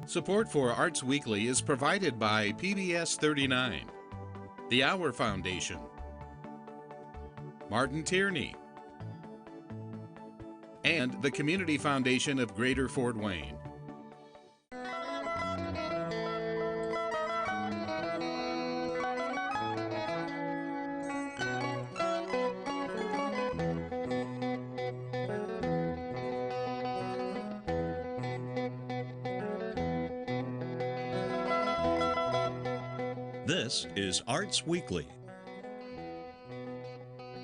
Support for Arts Weekly is provided by PBS 39, the Hour Foundation, Martin Tierney, and the Community Foundation of Greater Fort Wayne. This is Arts Weekly.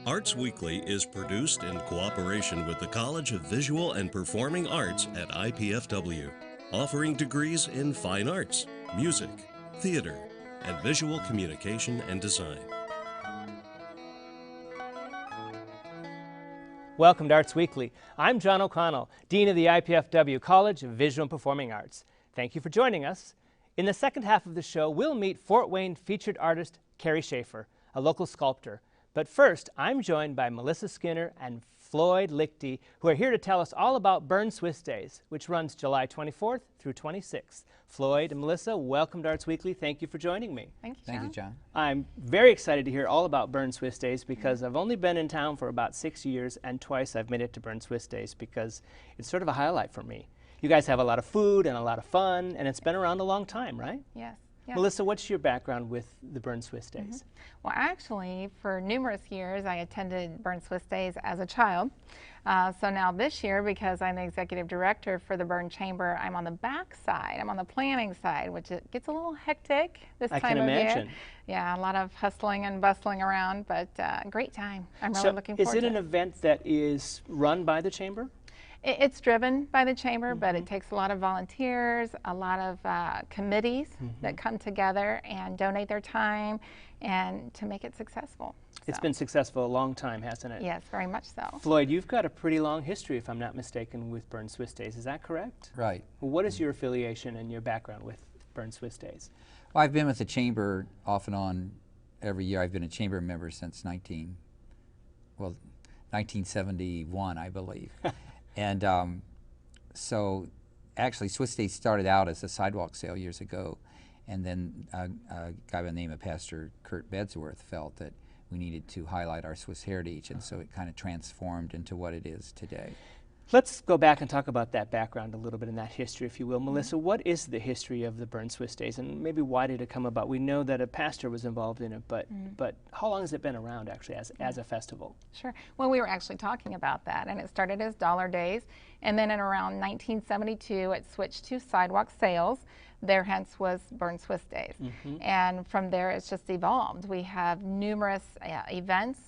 Arts Weekly is produced in cooperation with the College of Visual and Performing Arts at IPFW, offering degrees in fine arts, music, theater, and visual communication and design. Welcome to Arts Weekly. I'm John O'Connell, Dean of the IPFW College of Visual and Performing Arts. Thank you for joining us. In the second half of the show, we'll meet Fort Wayne featured artist Carrie Schaefer, a local sculptor. But first, I'm joined by Melissa Skinner and Floyd Liechty, who are here to tell us all about Berne Swiss Days, which runs July 24th through 26th. Floyd and Melissa, welcome to Arts Weekly. Thank you for joining me. Thank you, John. Thank you, John. I'm very excited to hear all about Berne Swiss Days because I've only been in town for about 6 years, and twice I've made it to Berne Swiss Days because it's sort of a highlight for me. You guys have a lot of food and a lot of fun, and it's been around a long time, right? Yes. Melissa, what's your background with the Berne Swiss Days? Well, actually, for numerous years, I attended Berne Swiss Days as a child. So now this year, because I'm the executive director for the Berne Chamber, I'm on the back side. I'm on the planning side, which it gets a little hectic this time of year. Yeah, a lot of hustling and bustling around, but great time. I'm really looking forward to it. Is it an event that is run by the Chamber? It's driven by the Chamber, but it takes a lot of volunteers, a lot of committees that come together and donate their time and to make it successful. It's been successful a long time, hasn't it? Yes, very much so. Floyd, you've got a pretty long history, if I'm not mistaken, with Berne Swiss Days. Is that correct? Right. Well, what is your affiliation and your background with Berne Swiss Days? Well, I've been with the Chamber off and on every year. I've been a Chamber member since 1971, I believe. And so actually Swiss Days started out as a sidewalk sale years ago, and then a guy by the name of Pastor Kurt Bedsworth felt that we needed to highlight our Swiss heritage, and so it kind of transformed into what it is today. Let's go back and talk about that background a little bit in that history, if you will. Melissa, what is the history of the Berne Swiss Days, and maybe why did it come about? We know that a pastor was involved in it, but how long has it been around, actually, as a festival? Sure. Well, we were actually talking about that, and it started as Dollar Days, and then in around 1972, it switched to sidewalk sales. There hence was Berne Swiss Days. And from there, it's just evolved. We have numerous events,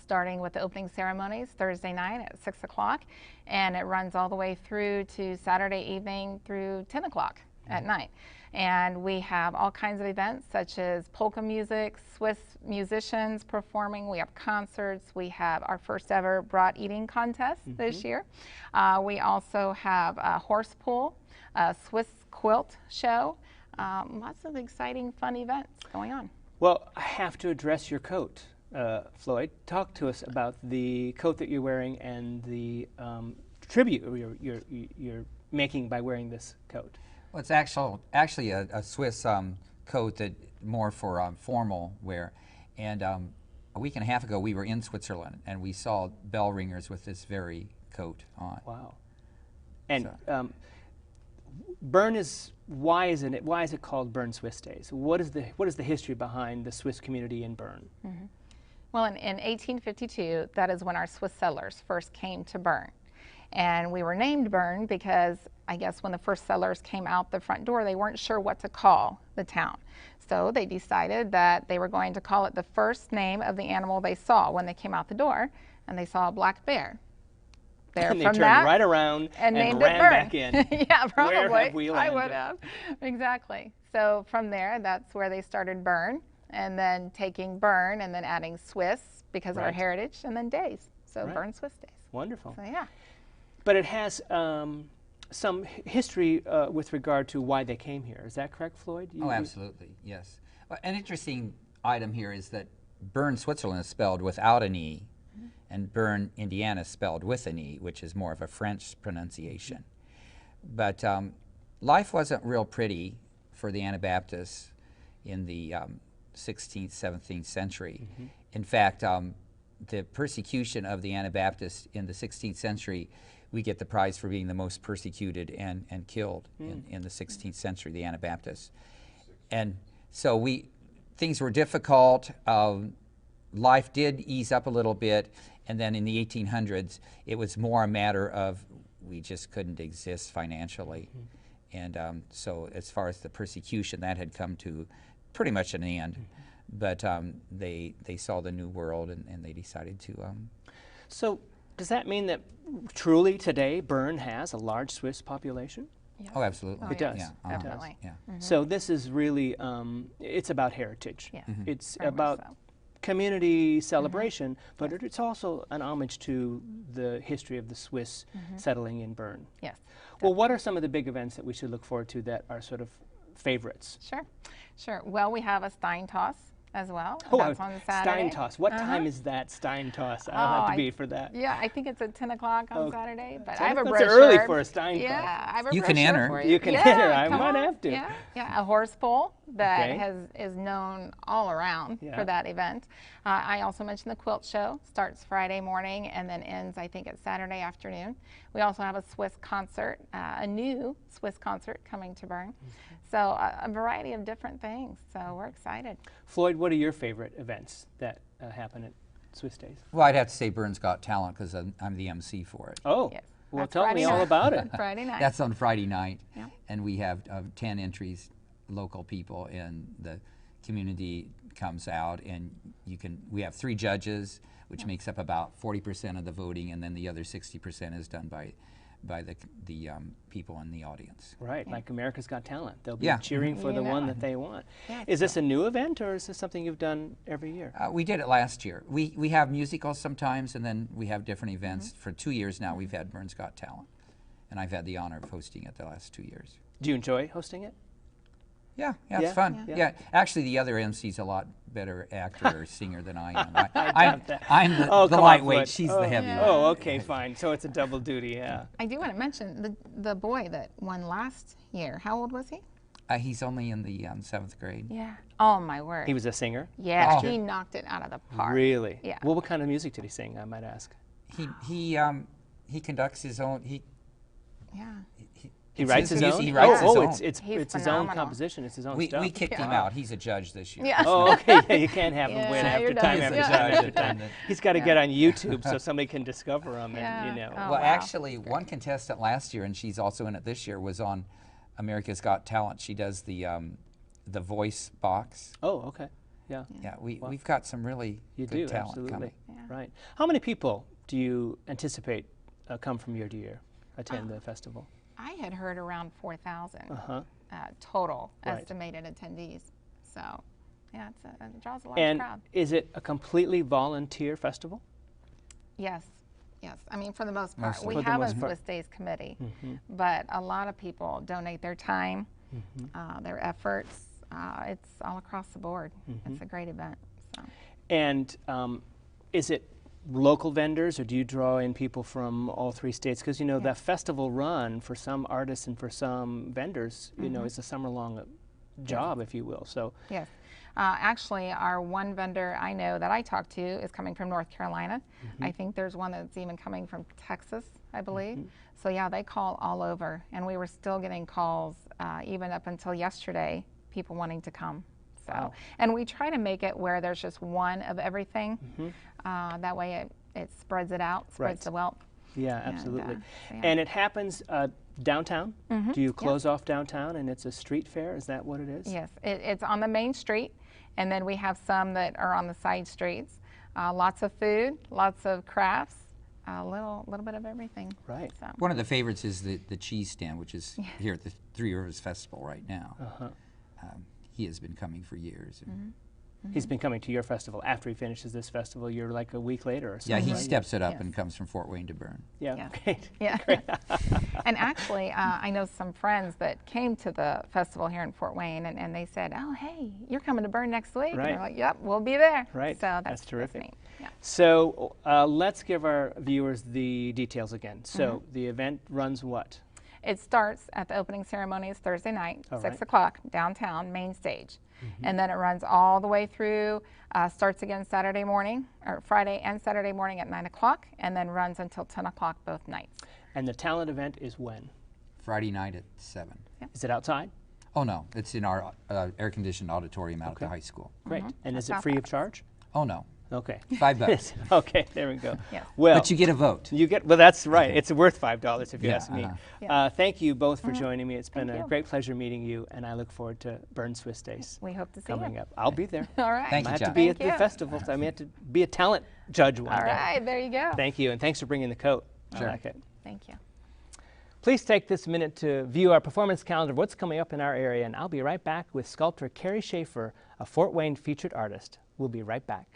starting with the opening ceremonies Thursday night at 6 o'clock, and it runs all the way through to Saturday evening through 10 o'clock at night. And we have all kinds of events such as polka music, Swiss musicians performing, we have concerts, we have our first ever brat eating contest this year. We also have a horse pull, a Swiss quilt show, lots of exciting fun events going on. Well, I have to address your coat. Floyd, talk to us about the coat that you're wearing and the tribute you're making by wearing this coat. Well, it's actually a Swiss coat that more for formal wear. And a week and a half ago, we were in Switzerland, and we saw bell ringers with this very coat on. Wow. And Berne is, why is it called Berne Swiss Days? What is the history behind the Swiss community in Berne? Well, in 1852, that is when our Swiss settlers first came to Berne. And we were named Berne because I guess when the first settlers came out the front door, they weren't sure what to call the town. So they decided that they were going to call it the first name of the animal they saw when they came out the door, and they saw a black bear. And they turned right around and named ran it Berne. back in. Yeah, probably. Where have we landed? I would have. Exactly. So from there, that's where they started Berne, and then taking Berne and then adding Swiss because of our heritage, and then days. So Berne Swiss Days. Wonderful. So yeah. But it has some history with regard to why they came here. Is that correct, Floyd? Oh, absolutely, yes. Well, an interesting item here is that Berne, Switzerland is spelled without an E, and Berne, Indiana is spelled with an E, which is more of a French pronunciation. But life wasn't real pretty for the Anabaptists in the 16th, 17th century. In fact, the persecution of the Anabaptists in the 16th century, we get the prize for being the most persecuted and killed in the 16th century, the Anabaptists. And so things were difficult. Life did ease up a little bit, and then in the 1800s, it was more a matter of we just couldn't exist financially. And so as far as the persecution, that had come to pretty much an end. But they saw the new world, and they decided to... So does that mean that truly today Berne has a large Swiss population? Yes. Oh, absolutely. It does. Yeah, Definitely. yeah. So this is really, it's about heritage. Yeah. It's Very much about so. community celebration, but it's also an homage to the history of the Swiss settling in Berne. Yes. Well, what are some of the big events that we should look forward to that are sort of favorites? Sure. Sure. Well, we have a Stein toss as well. Oh, That's on Saturday. Stein toss. What time is that Stein toss? I'll have to be for that. Yeah, I think it's at 10 o'clock on Saturday. But I have a That's brochure. early for a Stein toss. Yeah, I have a You can brochure enter. for You can yeah, enter. I come might on. have to. Yeah, yeah, a horse pull that Okay. is known all around Yeah. for that event. I also mentioned the quilt show. Starts Friday morning and then ends, I think, at Saturday afternoon. We also have a Swiss concert, a new Swiss concert coming to Berne. So a variety of different things. So we're excited. Floyd, what are your favorite events that happen at Swiss Days? Well, I'd have to say Berne's Got Talent because I'm the MC for it. Oh, Yes. well, That's tell Friday me all night. about it. Friday night. That's on Friday night, Yeah. and we have 10 entries, local people, and the community comes out, and we have 3 judges, which makes up about 40% of the voting, and then the other 60% is done by the people in the audience. Right, like America's Got Talent. They'll be Yeah. cheering for You the know one it. that they want. Yeah, Is this a new event, or is this something you've done every year? We did it last year. We have musicals sometimes, and then we have different events. For 2 years now, we've had Berne's Got Talent, and I've had the honor of hosting it the last 2 years. Do you enjoy hosting it? Yeah, Yeah? it's fun. Yeah. Yeah. Actually, the other MC's a lot better actor or singer than I am. doubt that. I'm the Come on, lightweight. Floyd. She's the heavyweight. Oh, okay, fine. So it's a double duty, yeah. I do want to mention the boy that won last year. How old was he? He's only in the 7th grade. Yeah. Oh my word. He was a singer? Yeah, Oh. he knocked it out of the park. Really? Yeah. Well, what kind of music did he sing, I might ask? He conducts his own. Yeah. He writes his own? He writes his own. It's He's his own phenomenal. composition, it's his own We stuff. kicked him out. He's a judge this year. Yeah. Oh, okay, yeah, you can't have him win Yeah, after you're time done. after Yeah. time after Judge time. and then- He's got to get on YouTube so somebody can discover him, Yeah. and you know. Oh, Well, wow. actually, one contestant last year, and she's also in it this year, was on America's Got Talent. She does the voice box. Oh, okay, yeah. Yeah, we've got some really You good do, talent absolutely. coming. Right. How many people do you anticipate come from year to year, attend the festival? I had heard around 4,000 Uh-huh. total Right. estimated attendees. So, yeah, it draws a large And crowd. is it a completely volunteer festival? Yes, yes. I mean, for the most part, Mostly. we For the have a most part. Swiss Days committee, but a lot of people donate their time, their efforts. It's all across the board. It's a great event. So. And is it local vendors, or do you draw in people from all 3 states? Because, you know, the festival run for some artists and for some vendors, you know, is a summer-long job, if you will. So, Yes. Actually, our one vendor I know that I talked to is coming from North Carolina. I think there's one that's even coming from Texas, I believe. So, yeah, they call all over. And we were still getting calls, even up until yesterday, people wanting to come. So, Wow. and we try to make it where there's just one of everything. That way it spreads it out, spreads Right. the wealth. yeah, And, absolutely. so, yeah. And it happens downtown? Do you close off downtown and it's a street fair? Is that what it is? Yes, it's on the main street, and then we have some that are on the side streets. Lots of food, lots of crafts, a little bit of everything. Right. So, One of the favorites is the cheese stand, which is here at the Three Rivers Festival right now. He has been coming for years. and- He's been coming to your festival after he finishes this festival. You're like a week later or Yeah, something. he right? steps it up Yes. and comes from Fort Wayne to Berne. Yeah, Yeah. great. yeah. And actually, I know some friends that came to the festival here in Fort Wayne, and they said, "Oh, hey, you're coming to Berne next week." Right. And they're like, "Yep, we'll be there." Right. So That's terrific. neat. Yeah. So let's give our viewers the details again. So the event runs what? It starts at the opening ceremony is Thursday night, All 6 right. o'clock, downtown, main stage. And then it runs all the way through, starts again Saturday morning, or Friday and Saturday morning at 9 o'clock, and then runs until 10 o'clock both nights. And the talent event is when? Friday night at 7. Is it outside? Oh, no, it's in our air-conditioned auditorium out at the high school. Great. And is it That's free of outside. charge? Oh, no, Okay. $5. Okay, there we go. Yes. Well, But you get a vote. you get, well, that's right. It's worth $5 if you Yeah, ask me. Yeah. Thank you both for joining me. It's been Thank a you. great pleasure meeting you, and I look forward to Berne Swiss Days We hope to see coming you. up. I'll be there. All right. Thank I you, have to John. be at Thank the you. festival. So I may have to be a talent judge one All day. right, there you go. Thank you, and thanks for bringing the coat. Sure. I like it. Thank you. Please take this minute to view our performance calendar of what's coming up in our area, and I'll be right back with sculptor Carrie Schaefer, a Fort Wayne featured artist. We'll be right back.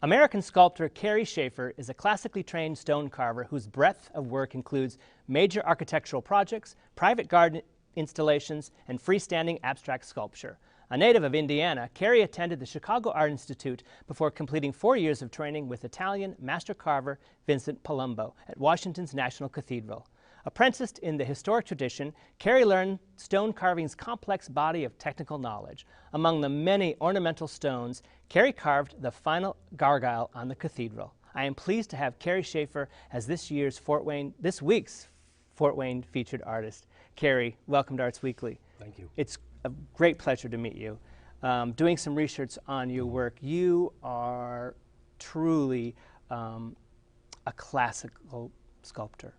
American sculptor Carrie Schaefer is a classically trained stone carver whose breadth of work includes major architectural projects, private garden installations, and freestanding abstract sculpture. A native of Indiana, Carrie attended the Chicago Art Institute before completing 4 years of training with Italian master carver Vincent Palumbo at Washington's National Cathedral. Apprenticed in the historic tradition, Carrie learned stone carving's complex body of technical knowledge. Among the many ornamental stones, Carrie carved the final gargoyle on the cathedral. I am pleased to have Carrie Schaefer as this week's Fort Wayne featured artist. Carrie, welcome to Arts Weekly. Thank you. It's a great pleasure to meet you. Doing some research on your work, you are truly a classical sculptor.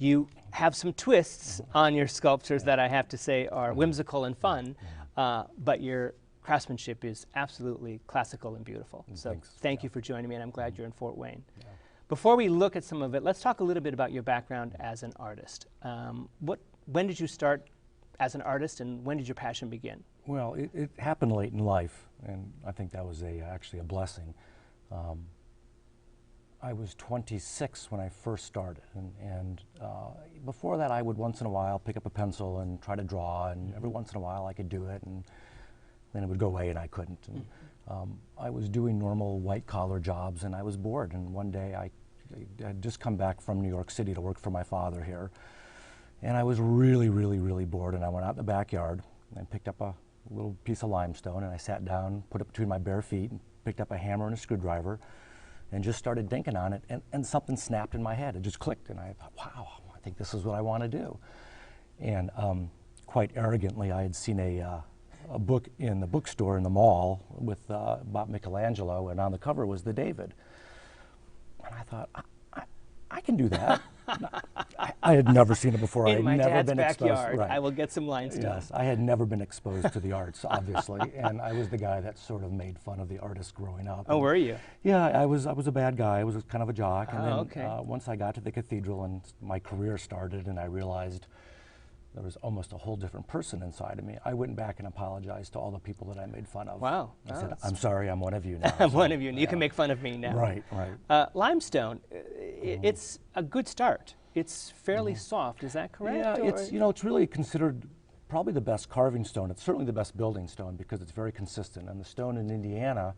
You have some twists on your sculptures that I have to say are whimsical and fun, but your craftsmanship is absolutely classical and beautiful. So thank you for joining me, and I'm glad you're in Fort Wayne. Before we look at some of it, let's talk a little bit about your background as an artist. When did you start as an artist, and when did your passion begin? Well, it happened late in life, and I think that was actually a blessing. I was 26 when I first started, and before that I would once in a while pick up a pencil and try to draw, and every once in a while I could do it, and then it would go away and I couldn't. And, I was doing normal white-collar jobs, and I was bored, and one day I had just come back from New York City to work for my father here, and I was really, really, really bored, and I went out in the backyard and picked up a little piece of limestone, and I sat down, put it between my bare feet, and picked up a hammer and a screwdriver, and just started dinking on it, and something snapped in my head. It just clicked, and I thought, wow, I think this is what I want to do. And quite arrogantly, I had seen a book in the bookstore in the mall with about Michelangelo, and on the cover was the David. And I thought, I can do that. I had never seen it before. I In had my never dad's been backyard, exposed. Right. I will get some limestone. Yes, I had never been exposed to the arts, obviously, and I was the guy that sort of made fun of the artists growing up. Oh, And were you? yeah, I was a bad guy. I was kind of a jock, and Oh, then okay. Once I got to the cathedral and my career started, and I realized there was almost a whole different person inside of me, I went back and apologized to all the people that I made fun of. Wow. I Oh, said, that's- "I'm sorry, I'm one of you now." I'm So, one of you, and you yeah. can make fun of me now. Right, right. Limestone, it's a good start. It's fairly soft, is that correct? Yeah, or- it's really considered probably the best carving stone. It's certainly the best building stone because it's very consistent. And the stone in Indiana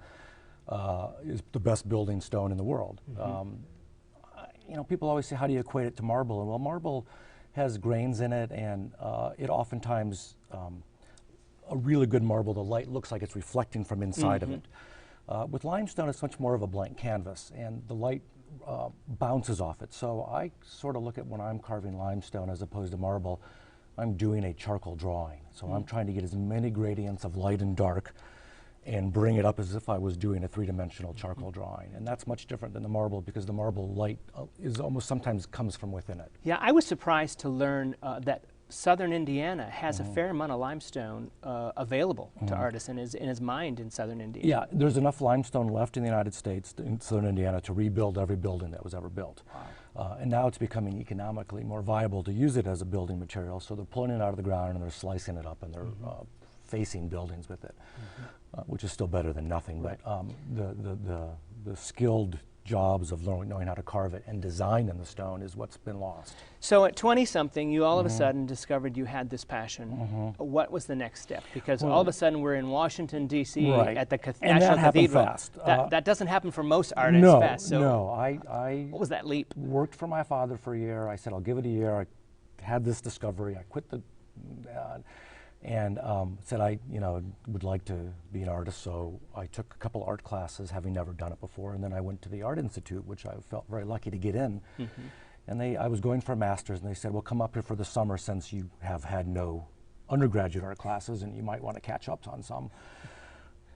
is the best building stone in the world. People always say, how do you equate it to marble? And well, marble has grains in it, and it oftentimes, a really good marble, the light looks like it's reflecting from inside of it. With limestone, it's much more of a blank canvas, and the light bounces off it. So I sort of look at when I'm carving limestone as opposed to marble, I'm doing a charcoal drawing. So I'm trying to get as many gradients of light and dark and bring it up as if I was doing a three-dimensional charcoal drawing. And that's much different than the marble, because the marble light is almost sometimes comes from within it. Yeah, I was surprised to learn that southern Indiana has a fair amount of limestone available to artists in his mind in southern Indiana. Yeah, there's enough limestone left in the United States, in southern Indiana, to rebuild every building that was ever built. Wow. And now it's becoming economically more viable to use it as a building material, so they're pulling it out of the ground and they're slicing it up and they're facing buildings with it, which is still better than nothing. Right. But the skilled jobs of knowing how to carve it and design in the stone is what's been lost. So at 20-something, you all of a sudden discovered you had this passion. What was the next step? Because all of a sudden we're in Washington, D.C. at the National Cathedral. Fast. That doesn't happen for most artists fast. So no. I what was that leap? Worked for my father for a year. I said, I'll give it a year. I had this discovery. I quit the... and said I, would like to be an artist, so I took a couple art classes, having never done it before, and then I went to the Art Institute, which I felt very lucky to get in. And I was going for a master's, and they said, well, come up here for the summer since you have had no undergraduate art classes, and you might want to catch up on some.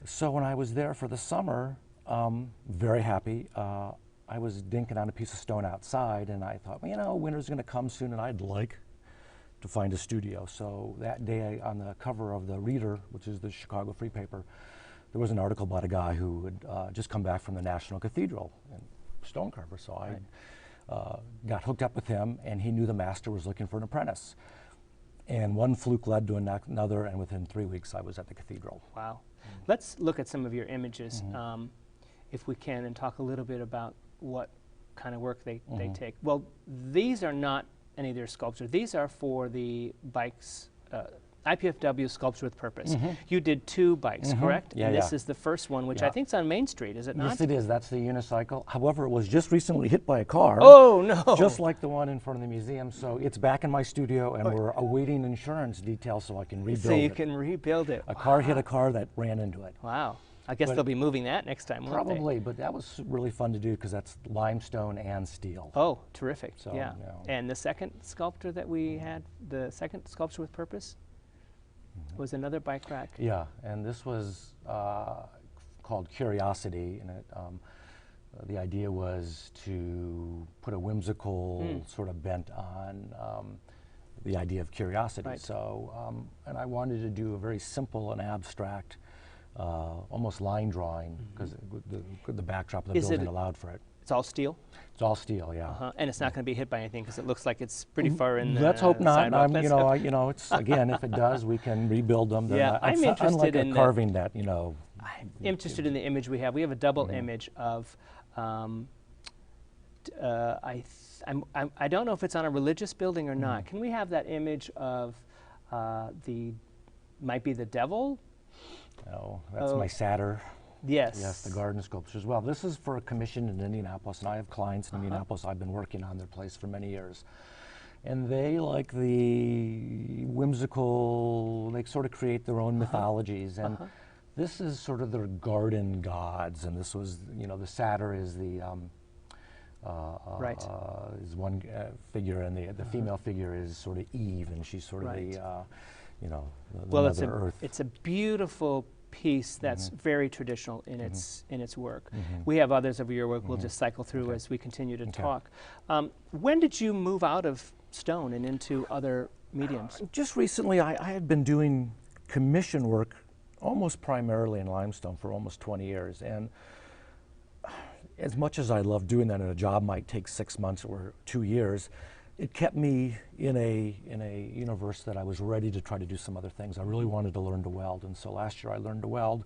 So when I was there for the summer, very happy, I was dinking on a piece of stone outside, and I thought, well, winter's going to come soon, and I'd like to find a studio. So that day on the cover of the Reader, which is the Chicago Free Paper, there was an article about a guy who had just come back from the National Cathedral and stone carver. So I got hooked up with him, and he knew the master was looking for an apprentice. And one fluke led to another, and within 3 weeks I was at the cathedral. Wow. Let's look at some of your images, if we can, and talk a little bit about what kind of work they take. Well, these are not any of their sculptures. These are for the bikes, IPFW Sculpture with Purpose. You did 2 bikes, correct? Yeah, and this is the first one, which I think is on Main Street, is it not? Yes, it is. That's the unicycle. However, it was just recently hit by a car. Oh, no. Just like the one in front of the museum. So it's back in my studio, and we're awaiting insurance details so I can rebuild it. So you can rebuild it. A car hit a car that ran into it. Wow. I guess they'll be moving that next time, won't they? Probably, but that was really fun to do because that's limestone and steel. Oh, terrific. So, yeah. And the second sculpture that we had, the second Sculpture with Purpose, was another bike rack. Yeah, and this was called Curiosity, and it, the idea was to put a whimsical sort of bent on the idea of curiosity. Right. So, and I wanted to do a very simple and abstract almost line drawing, because the backdrop of the building allowed for it. It's all steel? It's all steel, yeah. And it's not going to be hit by anything because it looks like it's pretty far in the Let's hope not. sidewalk. It's again, if it does, we can rebuild them. Yeah, I'm interested unlike in a carving that, I'm interested in the image we have. We have a double image of, I don't know if it's on a religious building or not. Can we have that image of might be the devil? No, that's my satyr. Yes. Yes, the garden sculptures. Well, this is for a commission in Indianapolis, and I have clients in Indianapolis. I've been working on their place for many years. And they like the whimsical, they sort of create their own mythologies. And this is sort of their garden gods. And this was, the satyr is the, is one figure, and the female figure is sort of Eve, and she's sort of the, the Mother Earth. It's a beautiful piece that's very traditional in its work. We have others of your work we'll just cycle through as we continue to talk. When did you move out of stone and into other mediums? Just recently. I had been doing commission work almost primarily in limestone for almost 20 years, and as much as I love doing that, and a job might take 6 months or 2 years, it kept me in a universe that I was ready to try to do some other things. I really wanted to learn to weld, and so last year I learned to weld,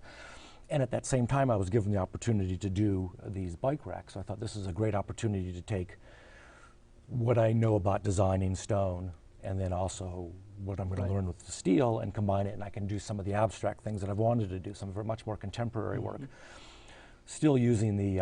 and at that same time I was given the opportunity to do these bike racks. So I thought this is a great opportunity to take what I know about designing stone, and then also what I'm going to learn with the steel, and combine it, and I can do some of the abstract things that I've wanted to do, some of much more contemporary work, still using the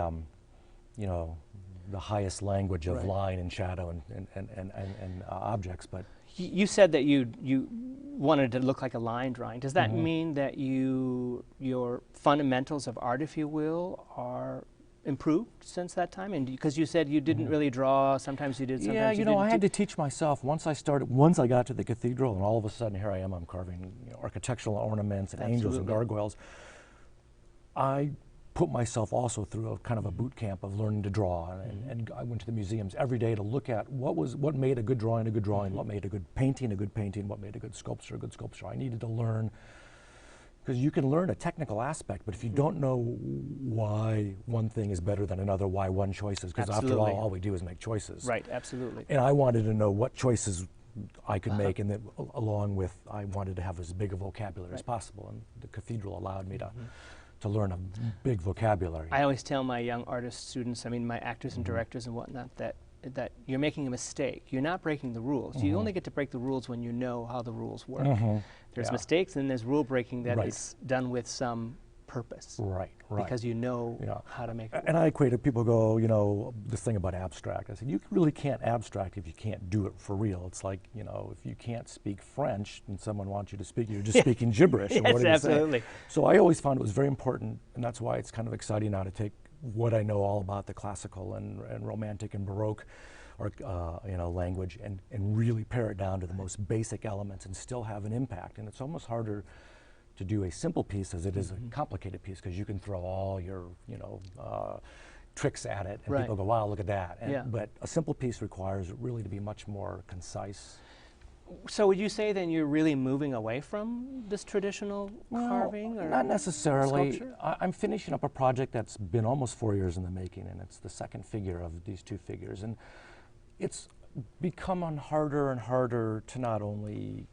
the highest language of line and shadow and objects. But you said that you wanted to look like a line drawing. Does that mean that your fundamentals of art, if you will, are improved since that time? And because you said you didn't really draw, sometimes you did, sometimes Yeah, you you know, didn't. I had to teach myself once I got to the cathedral, and all of a sudden here I am, I'm carving architectural ornaments and angels and gargoyles. I put myself also through a kind of a boot camp of learning to draw, and I went to the museums every day to look at what made a good drawing, what made a good painting, what made a good sculpture, I needed to learn, because you can learn a technical aspect, but if you don't know why one thing is better than another, why one choice is, because after all we do is make choices. Right, absolutely. And I wanted to know what choices I could make, and that along with, I wanted to have as big a vocabulary as possible, and the cathedral allowed me to learn a big vocabulary. I always tell my young artist students, I mean my actors and directors and whatnot, that you're making a mistake. You're not breaking the rules. You only get to break the rules when you know how the rules work. There's mistakes, and there's rule breaking that is done with some purpose. Right. Because you know how to make it work. And I equate it, people go, this thing about abstract. I said, you really can't abstract if you can't do it for real. It's like, if you can't speak French and someone wants you to speak, you're just speaking gibberish. Yes, what are you absolutely. saying? So I always found it was very important, and that's why it's kind of exciting now to take what I know all about the classical and romantic and Baroque language and really pare it down to the most basic elements and still have an impact. And it's almost harder to do a simple piece as it is a complicated piece, because you can throw all your tricks at it and people go, wow, look at that. But a simple piece requires it really to be much more concise. So would you say then you're really moving away from this traditional carving? Or not necessarily. sculpture? I'm finishing up a project that's been almost 4 years in the making, and it's the second figure of these two figures. And it's become harder and harder to not only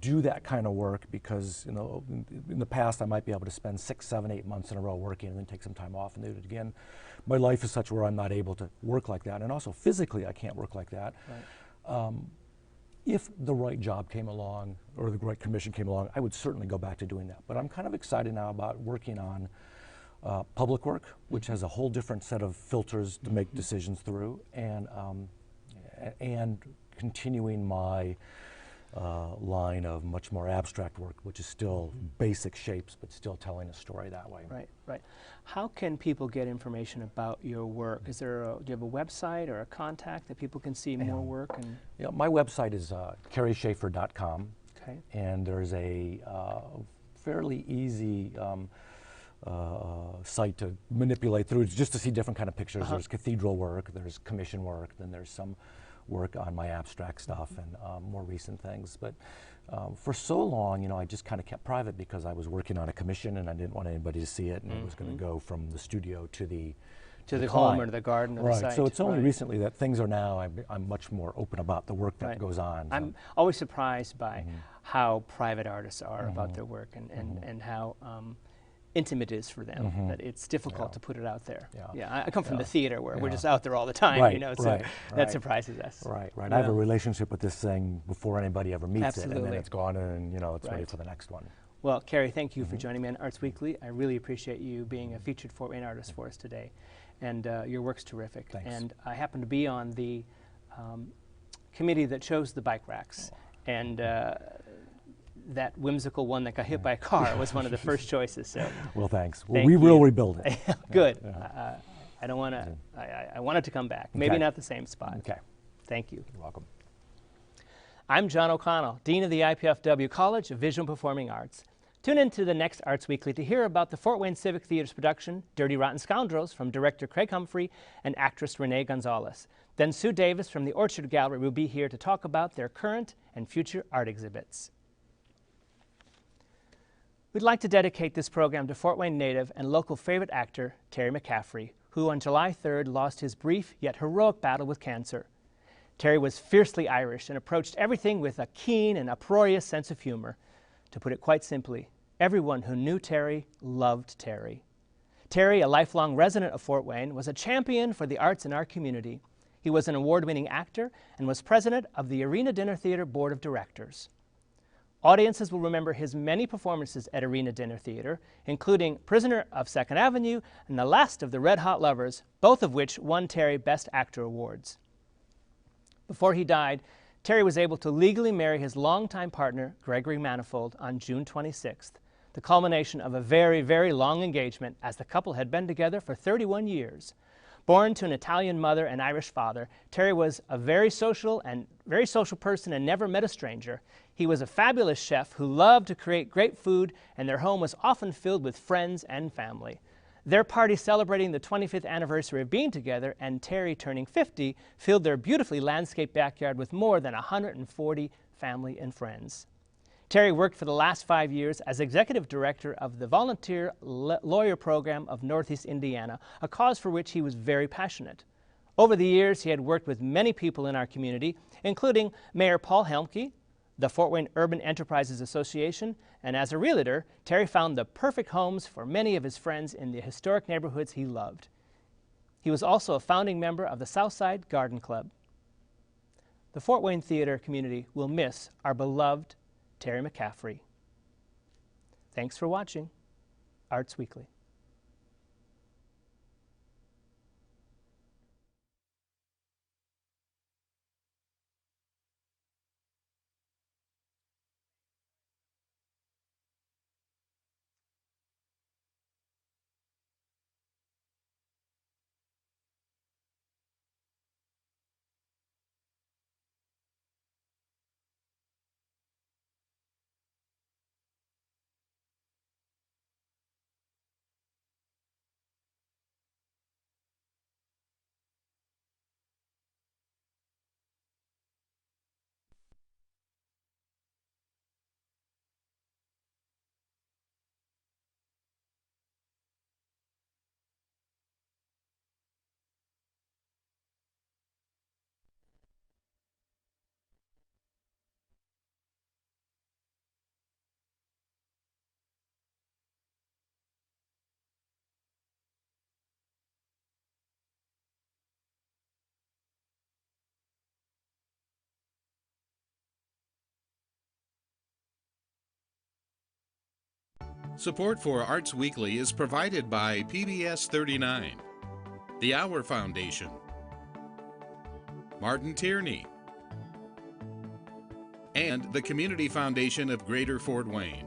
do that kind of work, because in the past I might be able to spend 6, 7, 8 months in a row working and then take some time off and do it again. My life is such where I'm not able to work like that, and also physically I can't work like that. If the right job came along or the right commission came along, I would certainly go back to doing that. But I'm kind of excited now about working on public work, which has a whole different set of filters to make decisions through, and continuing my line of much more abstract work, which is still basic shapes, but still telling a story that way. Right. How can people get information about your work? Do you have a website or a contact that people can see more work? And my website is carrieschafer.com. Okay. And there's a fairly easy site to manipulate through, just to see different kind of pictures. There's cathedral work, there's commission work, then there's some work on my abstract stuff and more recent things. But for so long, I just kind of kept private because I was working on a commission and I didn't want anybody to see it, and it was going to go from the studio to the home or to the garden or the site. So it's only recently that things are now, I'm much more open about the work that goes on. I'm always surprised by how private artists are about their work and how intimate it is for them, that it's difficult to put it out there. I come from the theater where we're just out there all the time, so that surprises us. Right. I have a relationship with this thing before anybody ever meets it, and then it's gone and it's ready for the next one. Well, Carrie, thank you for joining me on Arts Weekly. I really appreciate you being a featured Fort Wayne artist for us today. And your work's terrific. Thanks. And I happen to be on the committee that chose the bike racks. And that whimsical one that got hit by a car was one of the first choices. So, well, thanks. Well, we will rebuild it. Good. I don't want to. I want it to come back. Maybe not the same spot. Okay. Thank you. You're welcome. I'm John O'Connell, Dean of the IPFW College of Visual and Performing Arts. Tune in to the next Arts Weekly to hear about the Fort Wayne Civic Theater's production, Dirty Rotten Scoundrels, from director Craig Humphrey and actress Renee Gonzalez. Then Sue Davis from the Orchard Gallery will be here to talk about their current and future art exhibits. We'd like to dedicate this program to Fort Wayne native and local favorite actor, Terry McCaffrey, who on July 3rd lost his brief yet heroic battle with cancer. Terry was fiercely Irish and approached everything with a keen and uproarious sense of humor. To put it quite simply, everyone who knew Terry loved Terry. Terry, a lifelong resident of Fort Wayne, was a champion for the arts in our community. He was an award-winning actor and was president of the Arena Dinner Theater Board of Directors. Audiences will remember his many performances at Arena Dinner Theater, including Prisoner of 2nd Avenue and The Last of the Red Hot Lovers, both of which won Terry Best Actor awards. Before he died, Terry was able to legally marry his longtime partner, Gregory Manifold, on June 26th. the culmination of a very, very long engagement, as the couple had been together for 31 years. Born to an Italian mother and Irish father, Terry was a very social person and never met a stranger. He was a fabulous chef who loved to create great food, and their home was often filled with friends and family. Their party celebrating the 25th anniversary of being together and Terry turning 50 filled their beautifully landscaped backyard with more than 140 family and friends. Terry worked for the last 5 years as executive director of the Volunteer Lawyer Program of Northeast Indiana, a cause for which he was very passionate. Over the years, he had worked with many people in our community, including Mayor Paul Helmke, the Fort Wayne Urban Enterprises Association, and as a realtor, Terry found the perfect homes for many of his friends in the historic neighborhoods he loved. He was also a founding member of the Southside Garden Club. The Fort Wayne theater community will miss our beloved Terry McCaffrey. Thanks for watching Arts Weekly. Support for Arts Weekly is provided by PBS 39, the Hour Foundation, Martin Tierney, and the Community Foundation of Greater Fort Wayne.